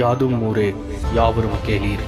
யாதும் ஊரே யாவரும் கேளீர்.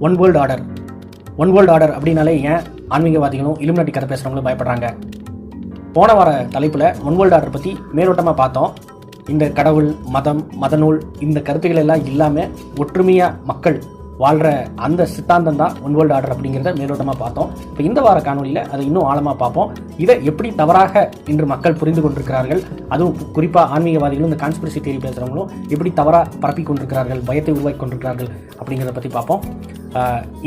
ஒன் வேர்ல்டு ஆர்டர் அப்படின்னாலே ஏன் ஆன்மீகவாதிகளும் இலுமினாட்டி கதை பேசுகிறவங்களும் பயப்படுறாங்க? போன வார தலைப்பில் ஒன் வேர்ல்டு ஆர்டர் பற்றி மேலோட்டமாக பார்த்தோம். இந்த கடவுள், மதம், மதநூல் இந்த கருத்துக்கள் எல்லாம் இல்லாமல் ஒற்றுமையாக மக்கள் வாழ்கிற அந்த சித்தாந்தம் தான் ஒன் வேர்ல்டு ஆர்டர் அப்படிங்கிறத மேலோட்டமாக பார்த்தோம். இப்போ இந்த வார காணொலியில் அதை இன்னும் ஆழமாக பார்ப்போம். இதை எப்படி தவறாக இன்று மக்கள் புரிந்து கொண்டிருக்கிறார்கள், அதுவும் குறிப்பாக ஆன்மீகவாதிகளும் இந்த கான்ஸ்பிரசி தியரி பேசுகிறவங்களும் எப்படி தவறாக பரப்பி கொண்டிருக்கிறார்கள், பயத்தை உருவாக்கி கொண்டிருக்கிறார்கள் அப்படிங்கிறத பற்றி பார்ப்போம்.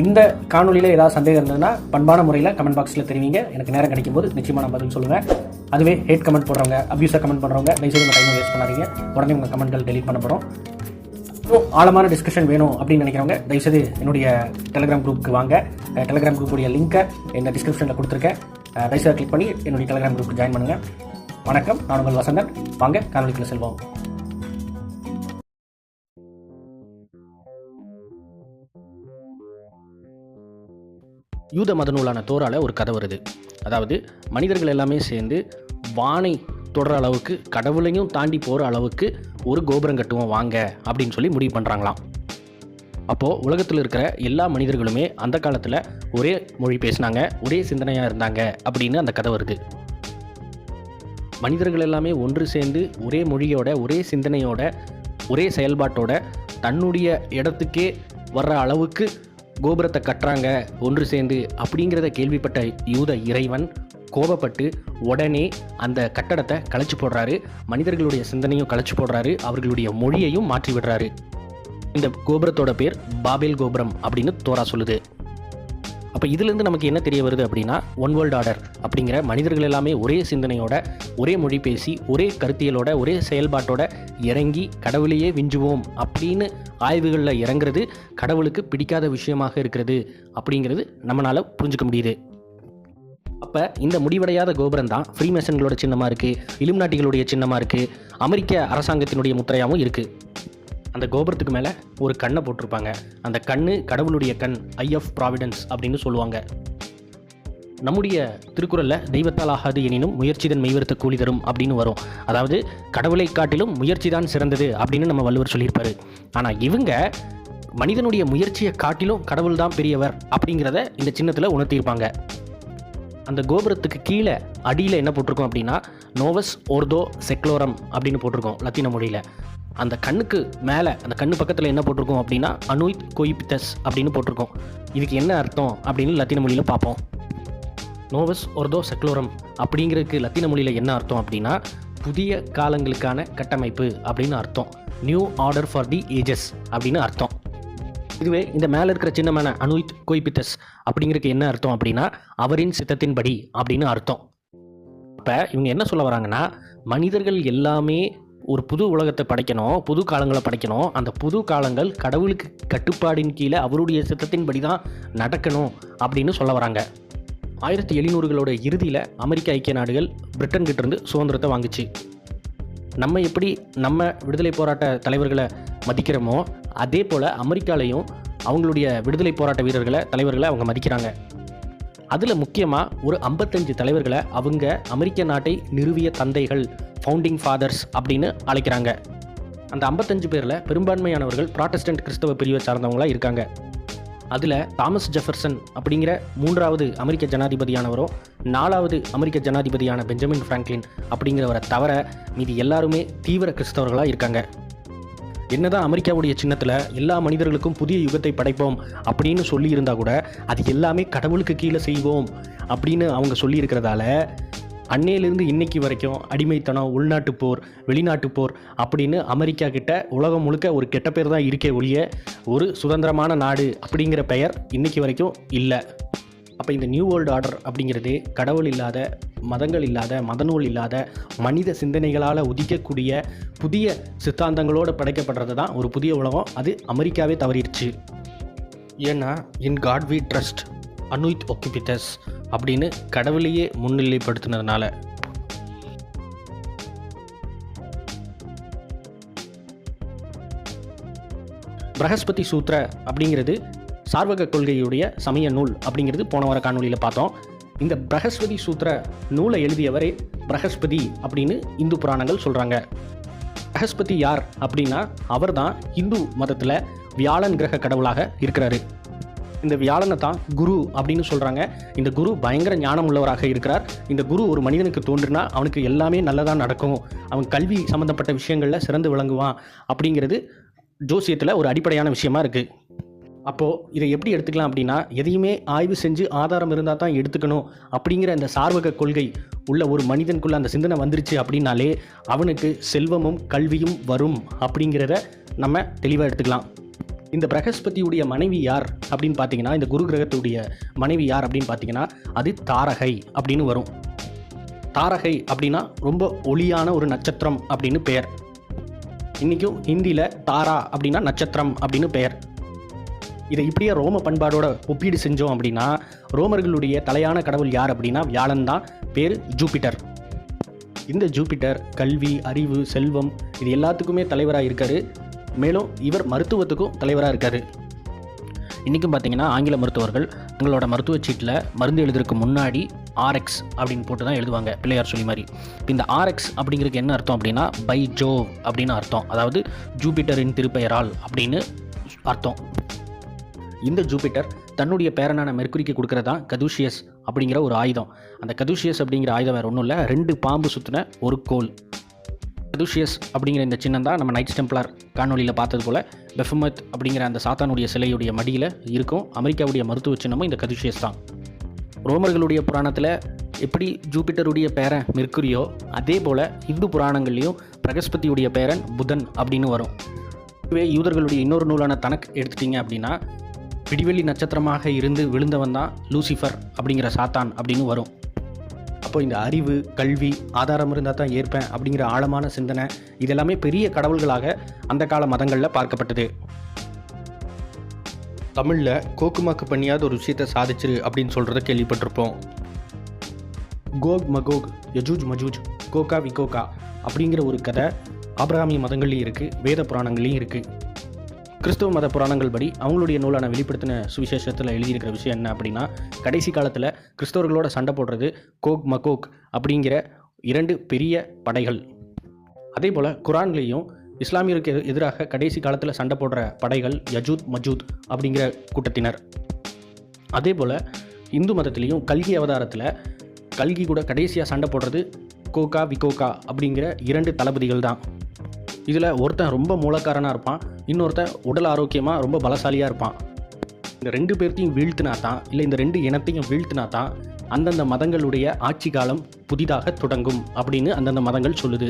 இந்த காணொலியில் ஏதாவது சந்தேகம் இருந்ததுன்னா பண்பான முறையில் கமெண்ட் பாக்ஸில் தெரிவிங்க. எனக்கு நேரம் கிடைக்கும்போது நிச்சயமாக பதில் சொல்லுங்கள். அதுவே ஹேட் கமெண்ட் போடுறவங்க, அப்யூஸாக கமெண்ட் பண்ணுறவங்க தயவுசெய்து உங்கள் டைமை வேஸ்ட் பண்ணாதீங்க. உடனே உங்கள் கமெண்ட்கள் டெலீட் பண்ணப்படும். ஆழமான டிஸ்கஷன் வேணும் அப்படின்னு நினைக்கிறவங்க தயவுசெய்து என்னுடைய டெலிகிராம் குரூப்புக்கு வாங்க. டெலிகிராம் குரூப்புடைய லிங்கை இந்த டிஸ்கிரிப்ஷனில் கொடுத்துருக்கேன். தயவுசெய்து கிளிக் பண்ணி என்னுடைய டெலிகிராம் குரூப்புக்கு ஜாயின் பண்ணுங்கள். வணக்கம், நான் உங்கள் வசந்தன். வாங்க காணொலிக்குள்ள செல்வோம். யூத மத நூலான தோரால ஒரு கதை வருது. அதாவது மனிதர்கள் எல்லாமே சேர்ந்து வானை தொடர அளவுக்கு, கடவுளையும் தாண்டி போகிற அளவுக்கு ஒரு கோபுரம் கட்டுவோம் வாங்க அப்படின்னு சொல்லி முடிவு பண்ணுறாங்களாம். அப்போது உலகத்தில் இருக்கிற எல்லா மனிதர்களுமே அந்த காலத்தில் ஒரே மொழி பேசினாங்க, ஒரே சிந்தனையாக இருந்தாங்க அப்படின்னு அந்த கதை வருது. மனிதர்கள் எல்லாமே ஒன்று சேர்ந்து ஒரே மொழியோட, ஒரே சிந்தனையோட, ஒரே செயல்பாட்டோட தன்னுடைய இடத்துக்கே வர்ற அளவுக்கு கோபுரத்தை கட்டுறாங்க ஒன்று சேர்ந்து அப்படிங்கிறத கேள்விப்பட்ட யூத இறைவன் கோபப்பட்டு உடனே அந்த கட்டடத்தை கலைச்சு போடுறாரு. மனிதர்களுடைய சிந்தனையும் கலைச்சு போடுறாரு, அவர்களுடைய மொழியையும் மாற்றி விடுறாரு. இந்த கோபுரத்தோட பேர் பாபேல் கோபுரம் அப்படின்னு தோரா சொல்லுது. அப்போ இதுலேருந்து நமக்கு என்ன தெரிய வருது அப்படின்னா, ஒன் வேர்ல்டு ஆர்டர் அப்படிங்கிற மனிதர்கள் எல்லாமே ஒரே சிந்தனையோட, ஒரே மொழி பேசி, ஒரே கருத்தியலோட, ஒரே செயல்பாட்டோட இறங்கி கடவுளையே விஞ்சுவோம் அப்படின்னு ஆய்வுகளில் இறங்குறது கடவுளுக்கு பிடிக்காத விஷயமாக இருக்கிறது அப்படிங்கிறது நம்மளால் புரிஞ்சுக்க முடியுது. அப்போ இந்த முடிவடையாத கோபுரம் தான் ஃப்ரீமேசன்களோட சின்னமாக இருக்குது, இலுமினாட்டிகளுடைய சின்னமாக இருக்குது, அமெரிக்க அரசாங்கத்தினுடைய முத்திரையாகவும் இருக்குது. அந்த கோபுரத்துக்கு மேலே ஒரு கண்ணை போட்டிருப்பாங்க. அந்த கண்ணு கடவுளுடைய கண், ஐ ஆஃப் ப்ராவிடன்ஸ் அப்படின்னு சொல்லுவாங்க. நம்முடைய திருக்குறளில் தெய்வத்தால் ஆகாது எனினும் முயற்சிதன் மெய்வருத்த கூலி தரும் அப்படின்னு வரும். அதாவது கடவுளை காட்டிலும் முயற்சி தான் சிறந்தது அப்படின்னு நம்ம வள்ளுவர் சொல்லியிருப்பாரு. ஆனால் இவங்க மனிதனுடைய முயற்சியை காட்டிலும் கடவுள் தான் பெரியவர் அப்படிங்கிறத இந்த சின்னத்தில் உணர்த்தியிருப்பாங்க. அந்த கோபுரத்துக்கு கீழே அடியில் என்ன போட்டிருக்கோம் அப்படின்னா, நோவஸ் ஓர்தோ செக்லோரம் அப்படின்னு போட்டிருக்கோம் லத்தீன மொழியில். அந்த கண்ணுக்கு மேலே, அந்த கண்ணு பக்கத்தில் என்ன போட்டிருக்கோம் அப்படின்னா, அனுயித் கொய்பித்தஸ் அப்படின்னு போட்டிருக்கோம். இதுக்கு என்ன அர்த்தம் அப்படின்னு லத்தீன மொழியில் பார்ப்போம். நோவஸ் ஓர்தோ செக்லோரம் அப்படிங்கிறதுக்கு லத்தீன மொழியில் என்ன அர்த்தம் அப்படின்னா, புதிய காலங்களுக்கான கட்டமைப்பு அப்படின்னு அர்த்தம். New order for the ages அப்படின்னு அர்த்தம். இதுவே இந்த மேலே இருக்கிற சின்னமான அனுயித் கொய்பித்தஸ் அப்படிங்கிறதுக்கு என்ன அர்த்தம் அப்படின்னா, அவரின் சித்தத்தின்படி அப்படின்னு அர்த்தம். இப்போ இவங்க என்ன சொல்ல வராங்கன்னா, மனிதர்கள் எல்லாமே ஒரு புது உலகத்தை படைக்கணும், புது காலங்களை படைக்கணும். அந்த புது காலங்கள் கடவுளுக்கு கட்டுப்பாடின் கீழே அவருடைய சித்தத்தின்படி தான் நடக்கணும் அப்படின்னு சொல்ல வராங்க. 1700களோட இறுதியில் அமெரிக்க ஐக்கிய நாடுகள் பிரிட்டன் கிட்டேருந்து சுதந்திரத்தை வாங்குச்சு. நம்ம எப்படி நம்ம விடுதலை போராட்ட தலைவர்களை மதிக்கிறோமோ அதே போல் அமெரிக்காலையும் அவங்களுடைய விடுதலை போராட்ட தலைவர்களை அவங்க மதிக்கிறாங்க. அதில் முக்கியமாக ஒரு 55 தலைவர்களை அவங்க அமெரிக்க நாட்டை நிறுவிய தந்தைகள், ஃபவுண்டிங் ஃபாதர்ஸ் அப்படின்னு அழைக்கிறாங்க. அந்த 55 பேரில் பெரும்பான்மையானவர்கள் ப்ராட்டஸ்டன்ட் கிறிஸ்தவ பிரிவை சார்ந்தவங்களாக இருக்காங்க. அதில் தாமஸ் ஜெஃபர்சன் அப்படிங்கிற 3வது அமெரிக்க ஜனாதிபதியானவரும் 4வது அமெரிக்க ஜனாதிபதியான பெஞ்சமின் ஃப்ராங்க்லின் அப்படிங்கிறவரை தவிர மீதி எல்லாருமே தீவிர கிறிஸ்தவர்களாக இருக்காங்க. என்னதான் அமெரிக்காவுடைய சின்னத்தில் எல்லா மனிதர்களுக்கும் புதிய யுகத்தை படைப்போம் அப்படின்னு சொல்லியிருந்தால் கூட அது எல்லாமே கடவுளுக்கு கீழே செய்வோம் அப்படின்னு அவங்க சொல்லியிருக்கிறதால அன்னையிலிருந்து இன்னைக்கு வரைக்கும் அடிமைத்தனம், உள்நாட்டு போர், வெளிநாட்டு போர் அப்படின்னு அமெரிக்கா கிட்ட உலகம் முழுக்க ஒரு கெட்ட பேர் தான் இருக்கே ஒழிய ஒரு சுதந்திரமான நாடு அப்படிங்கிற பெயர் இன்னைக்கு வரைக்கும் இல்லை. அப்போ இந்த நியூ வேர்ல்டு ஆர்டர் அப்படிங்கிறது கடவுள் இல்லாத, மதங்கள் இல்லாத, மதநூல் இல்லாத, மனித சிந்தனைகளால் உதிக்கக்கூடிய புதிய சித்தாந்தங்களோடு படைக்கப்படுறது தான் ஒரு புதிய உலகம். அது அமெரிக்காவே தவறிடுச்சு. ஏன்னா இன் காட் வி ட்ரஸ்ட் அனுயித் ஒக்கிபிட்டஸ் அப்படின்னு கடவுளையே முன்னிலைப்படுத்தினதுனால. பிரகஸ்பதி சூத்ர அப்படிங்கிறது சார்வக கொள்கையுடைய சமய நூல் அப்படிங்கிறது போன வார காணொலியில் பார்த்தோம். இந்த பிரகஸ்பதி சூத்ர நூலை எழுதியவரே பிரகஸ்பதி அப்படின்னு இந்து புராணங்கள் சொல்கிறாங்க. பிரகஸ்பதி யார் அப்படின்னா அவர் தான் இந்து மதத்தில் வியாழன் கிரக கடவுளாக இருக்கிறாரு. இந்த வியாழனை தான் குரு அப்படின்னு சொல்கிறாங்க. இந்த குரு பயங்கர ஞானம் உள்ளவராக இருக்கிறார். இந்த குரு ஒரு மனிதனுக்கு தோன்றினா அவனுக்கு எல்லாமே நல்லதாக நடக்கும், அவன் கல்வி சம்மந்தப்பட்ட விஷயங்களில் சிறந்து விளங்குவான் அப்படிங்கிறது ஜோசியத்தில் ஒரு அடிப்படையான விஷயமா இருக்குது. அப்போது இதை எப்படி எடுத்துக்கலாம் அப்படின்னா, எதையுமே ஆய்வு செஞ்சு ஆதாரம் இருந்தால் தான் எடுத்துக்கணும் அப்படிங்கிற அந்த சார்வக கொள்கை உள்ள ஒரு மனிதனுக்குள்ள அந்த சிந்தனை வந்துருச்சு அப்படின்னாலே அவனுக்கு செல்வமும் கல்வியும் வரும் அப்படிங்கிறத நம்ம தெளிவாக எடுத்துக்கலாம். இந்த பிரகஸ்பதியுடைய மனைவி யார் அப்படின்னு பார்த்தீங்கன்னா, இந்த குரு கிரகத்துடைய மனைவி யார் அப்படின்னு பார்த்தீங்கன்னா, அது தாரகை அப்படின்னு வரும். தாரகை அப்படின்னா ரொம்ப ஒளியான ஒரு நட்சத்திரம் அப்படின்னு பெயர். இன்றைக்கும் ஹிந்தியில் தாரா அப்படின்னா நட்சத்திரம் அப்படின்னு பெயர். இதை இப்படியே ரோம பண்பாடோட ஒப்பீடு செஞ்சோம் அப்படின்னா, ரோமர்களுடைய தலையான கடவுள் யார் அப்படின்னா வியாழன் தான். பேர் ஜூபிட்டர். இந்த ஜூபிட்டர் கல்வி, அறிவு, செல்வம் இது எல்லாத்துக்குமே தலைவராக இருக்கார். மேலும் இவர் மருத்துவத்துக்கும் தலைவராக இருக்கார். இன்றைக்கும் பார்த்தீங்கன்னா ஆங்கில மருத்துவர்கள் தங்களோட மருத்துவ சீட்டில் மருந்து எழுதுறதுக்கு முன்னாடி RX அப்படின்னு போட்டு தான் எழுதுவாங்க, பிள்ளையார் சொல்லி மாதிரி. இந்த RX அப்படிங்கிறதுக்கு என்ன அர்த்தம் அப்படின்னா பை ஜோவ் அப்படின்னு அர்த்தம். அதாவது ஜூபிட்டரின் திருப்பெயரால் அப்படின்னு அர்த்தம். இந்த ஜூபிட்டர் தன்னுடைய பேரனான மெர்க்குரிக்கு கொடுக்கறது தான் கதூஷியஸ் அப்படிங்கிற ஒரு ஆயுதம். அந்த கதூஷியஸ் அப்படிங்கிற ஆயுதம் வேறு ஒன்றும் இல்லை, 2 பாம்பு சுற்றின ஒரு கோல். கதூஷியஸ் அப்படிங்கிற இந்த சின்னம் தான் நம்ம நைட்ஸ் டெம்ப்ளார் காணொலியில் பார்த்தது போல் பெஃபமத் அப்படிங்கிற அந்த சாத்தானுடைய சிலையுடைய மடியில் இருக்கும். அமெரிக்காவுடைய மருத்துவ சின்னமும் இந்த கதூஷியஸ் தான். ரோமர்களுடைய புராணத்தில் எப்படி ஜூபிட்டருடைய பேரன் மெர்க்குரியோ, அதே போல் இந்து புராணங்கள்லேயும் பிரகஸ்பதியுடைய பேரன் புதன் அப்படின்னு வரும். இதுவே யூதர்களுடைய இன்னொரு நூலான தனக் எடுத்துட்டிங்க அப்படின்னா, விடிவெள்ளி நட்சத்திரமாக இருந்து விழுந்தவன் தான் லூசிஃபர் அப்படிங்கிற சாத்தான் அப்படின்னு வரும். அப்போ இந்த அறிவு, கல்வி, ஆதாரம் இருந்தால் தான் ஏற்பேன் அப்படிங்கிற ஆழமான சிந்தனை இதெல்லாமே பெரிய கடவுள்களாக அந்த கால மதங்களில் பார்க்கப்பட்டது. தமிழில் கோக்குமாக்கு பண்ணியாத ஒரு விஷயத்தை சாதிச்சிரு அப்படின்னு சொல்கிறத கேள்விப்பட்டிருப்போம். கோக் மகோக், யஜூஜ் மஜூஜ், கோகா விகோகா அப்படிங்கிற ஒரு கதை ஆபிரகாமிய மதங்கள்லையும் இருக்குது, வேத புராணங்கள்லையும் இருக்குது. கிறிஸ்தவ மத புராணங்கள் படி அவங்களுடைய நூலான வெளிப்படுத்தின சுவிசேஷத்தில் எழுதியிருக்கிற விஷயம் என்ன அப்படின்னா, கடைசி காலத்தில் கிறிஸ்தவர்களோட சண்டை போடுறது கோக் மகோக் அப்படிங்கிற 2 பெரிய படைகள். அதே போல் குரான்லேயும் இஸ்லாமியருக்கு எதிராக கடைசி காலத்தில் சண்டை போடுற படைகள் யஜூத் மஜூத் அப்படிங்கிற கூட்டத்தினர். அதே போல் இந்து மதத்திலையும் கல்கி அவதாரத்தில் கல்கி கூட கடைசியாக சண்டை போடுறது கோகா விகோகா அப்படிங்கிற 2 தளபதிகள் தான். இதில் ஒருத்தன் ரொம்ப மூலக்காரனாக இருப்பான், இன்னொருத்தன் உடல் ஆரோக்கியமாக ரொம்ப பலசாலியாக இருப்பான். இந்த 2 பேர்த்தையும் வீழ்த்தினா தான், இல்லை இந்த 2 இனத்தையும் வீழ்த்தினா தான் அந்தந்த மதங்களுடைய ஆட்சி காலம் புதிதாக தொடங்கும் அப்படின்னு அந்தந்த மதங்கள் சொல்லுது.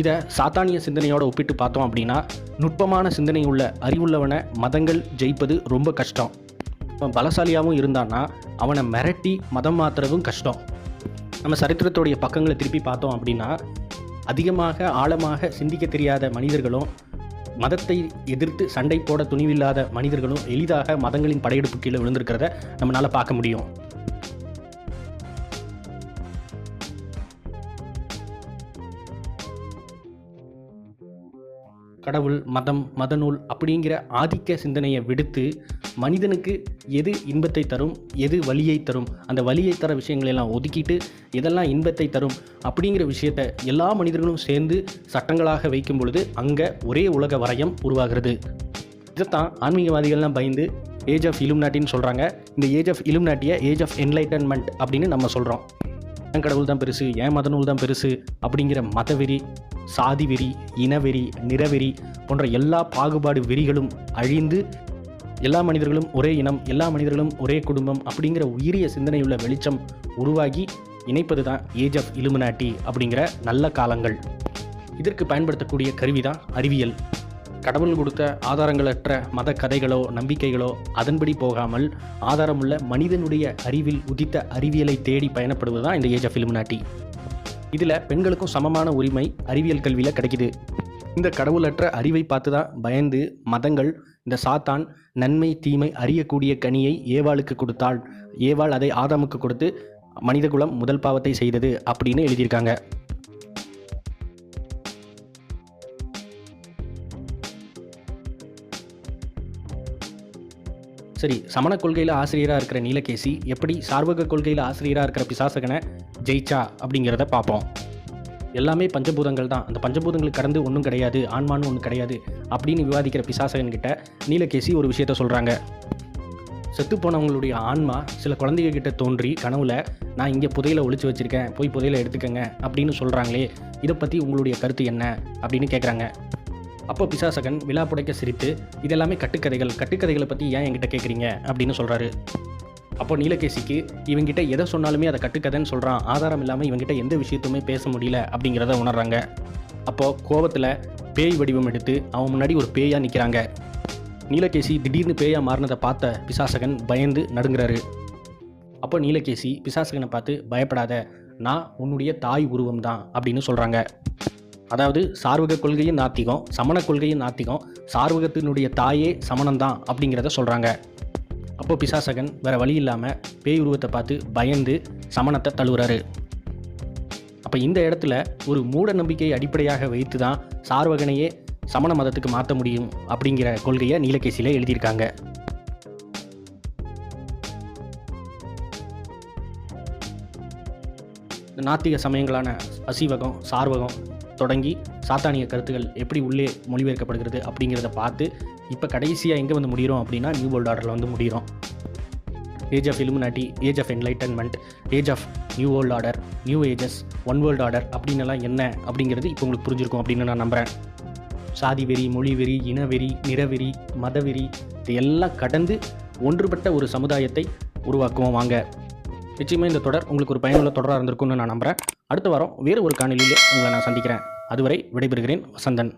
இதை சாத்தானிய சிந்தனையோடு ஒப்பிட்டு பார்த்தோம் அப்படின்னா, நுட்பமான சிந்தனை உள்ள அறிவுள்ளவனை மதங்கள் ஜெயிப்பது ரொம்ப கஷ்டம். அவன் பலசாலியாகவும் இருந்தான்னா அவனை மிரட்டி மதம் மாற்றுறதும் கஷ்டம். நம்ம சரித்திரத்தோடைய பக்கங்களை திருப்பி பார்த்தோம் அப்படின்னா, அதிகமாக ஆழமாக சிந்திக்க தெரியாத மனிதர்களும் மதத்தை எதிர்த்து சண்டை போட துணிவில்லாத மனிதர்களும் எளிதாக மதங்களின் படையெடுப்பு கீழே விழுந்திருக்கிறத நம்மளால் பார்க்க முடியும். கடவுள், மதம், மதநூல் அப்படிங்கிற ஆதிக்க சிந்தனையை விடுத்து மனிதனுக்கு எது இன்பத்தை தரும், எது வலியை தரும், அந்த வலியை தர விஷயங்களெல்லாம் ஒதுக்கிட்டு எதெல்லாம் இன்பத்தை தரும் அப்படிங்கிற விஷயத்தை எல்லா மனிதர்களும் சேர்ந்து சட்டங்களாக வைக்கும் பொழுது அங்கே ஒரே உலக வரையம் உருவாகிறது. இதைத்தான் ஆன்மீகவாதிகள்லாம் பயந்து ஏஜ் ஆஃப் இலுமினாட்டின்னு சொல்கிறாங்க. இந்த ஏஜ் ஆஃப் இலுமினாட்டியை ஏஜ் ஆஃப் என்லைட்டன்மெண்ட் அப்படின்னு நம்ம சொல்கிறோம். என் கடவுள் தான் பெருசு, என் மதநூல் தான் பெருசு அப்படிங்கிற மதவெறி, சாதி வெறி, இனவெறி, நிறவெறி போன்ற எல்லா பாகுபாடு வெறிகளும் அழிந்து எல்லா மனிதர்களும் ஒரே இனம், எல்லா மனிதர்களும் ஒரே குடும்பம் அப்படிங்கிற உயரிய சிந்தனையுள்ள வெளிச்சம் உருவாகி இணைப்பது தான் ஏஜ் ஆஃப் இலுமினாட்டி அப்படிங்கிற நல்ல காலங்கள். இதற்கு பயன்படுத்தக்கூடிய கருவி தான் அறிவியல். கடவுள் கொடுத்த ஆதாரங்களற்ற மத கதைகளோ நம்பிக்கைகளோ அதன்படி போகாமல் ஆதாரமுள்ள மனிதனுடைய அறிவில் உதித்த அறிவியலை தேடி பயணப்படுவது தான் இந்த ஏஜ் ஆஃப் இலுமினாட்டி. இதில் பெண்களுக்கும் சமமான உரிமை அறிவியல் கல்வியில் கிடைக்குது. இந்த கடவுளற்ற அறிவை பார்த்து தான் பயந்து மதங்கள் இந்த சாத்தான் நன்மை தீமை அறியக்கூடிய கனியை ஏவாளுக்கு கொடுத்தாள், ஏவாள் அதை ஆதாமுக்கு கொடுத்து மனிதகுலம் முதல் பாவத்தை செய்தது அப்படின்னு எழுதியிருக்காங்க. சரி, சமண கொள்கையில் ஆசிரியராக இருக்கிற நீலகேசி எப்படி சார்வக கொள்கையில் ஆசிரியராக இருக்கிற பிசாசகனை ஜெயிச்சா அப்படிங்கிறத பார்ப்போம். எல்லாமே பஞ்சபூதங்கள் தான், அந்த பஞ்சபூதங்களுக்கு கடந்து ஒன்றும் கிடையாது, ஆன்மான்னு ஒன்று கிடையாது அப்படின்னு விவாதிக்கிற பிசாசகன்கிட்ட நீலகேசி ஒரு விஷயத்த சொல்கிறாங்க. செத்துப்போனவங்களுடைய ஆன்மா சில குழந்தைங்க கிட்ட தோன்றி கனவுல நான் இங்கே புதையில ஒளிச்சு வச்சுருக்கேன், போய் புதையில எடுத்துக்கங்க அப்படின்னு சொல்கிறாங்களே, இதை பற்றி உங்களுடைய கருத்து என்ன அப்படின்னு கேட்குறாங்க. அப்போ பிசாசகன் விழா புடைக்க சிரித்து இதெல்லாமே கட்டுக்கதைகளை பற்றி ஏன் என்கிட்ட கேட்குறீங்க அப்படின்னு சொல்கிறாரு. அப்போ நீலகேசிக்கு இவங்கிட்ட எதை சொன்னாலுமே அதை கட்டுக்கதைன்னு சொல்கிறான், ஆதாரம் இல்லாமல் இவங்கிட்ட எந்த விஷயத்துமே பேச முடியல அப்படிங்கிறத உணர்றாங்க. அப்போது கோபத்தில் பேய் வடிவம் எடுத்து அவன் முன்னாடி ஒரு பேயாக நிற்கிறாங்க. நீலகேசி திடீர்னு பேயாக மாறினதை பார்த்த பிசாசகன் பயந்து நடுங்கிறாரு. அப்போ நீலகேசி பிசாசகனை பார்த்து பயப்படாத, நான் உன்னுடைய தாய் உருவம் தான் அப்படின்னு சொல்கிறாங்க. அதாவது சார்வக கொள்கையும் நாத்திகம், சமண கொள்கையும் நாத்திகம், சார்வகத்தினுடைய தாயே சமணம்தான் அப்படிங்கிறத சொல்கிறாங்க. அப்போ பிசாசகன் வேறு வழி இல்லாமல் பேய் உருவத்தை பார்த்து பயந்து சமணத்தை தழுவுறாரு. அப்போ இந்த இடத்துல ஒரு மூட நம்பிக்கையை அடிப்படையாக வைத்து தான் சார்வகனையே சமண மதத்துக்கு மாற்ற முடியும் அப்படிங்கிற கொள்கையை நீலகேசியில் எழுதியிருக்காங்க. நாத்திக சமயங்களான அசீவகம், சார்வகம் தொடங்கி சாத்தானிய கருத்துக்கள் எப்படி உள்ளே மொழிபெயர்க்கப்படுகிறது அப்படிங்கிறத பார்த்து இப்போ கடைசியாக எங்கே வந்து முடிகிறோம் அப்படின்னா நியூ வேர்ல்ட் ஆர்டரில் வந்து முடிகிறோம். Age of Illuminati, age of enlightenment, age of new world order, new ages, one world order அப்படின்னலாம் என்ன அப்படிங்கிறது இப்போ உங்களுக்கு புரிஞ்சிருக்கும் அப்படின்னு நான் நம்புகிறேன். சாதி வெறி, மொழி வெறி, இனவெறி, நிறவெறி, மதவெறி இதையெல்லாம் கடந்து ஒன்றுபட்ட ஒரு சமுதாயத்தை உருவாக்குவோம் வாங்க. நிச்சயமாக இந்த தொடர் உங்களுக்கு ஒரு பயனுள்ள தொடராக இருந்திருக்கும்னு நான் நம்புகிறேன். அடுத்த வாரம் வேறு ஒரு காணொலியில் உங்களை நான் சந்திக்கிறேன். அதுவரை விடைபெறுகிறேன். வசந்தன்.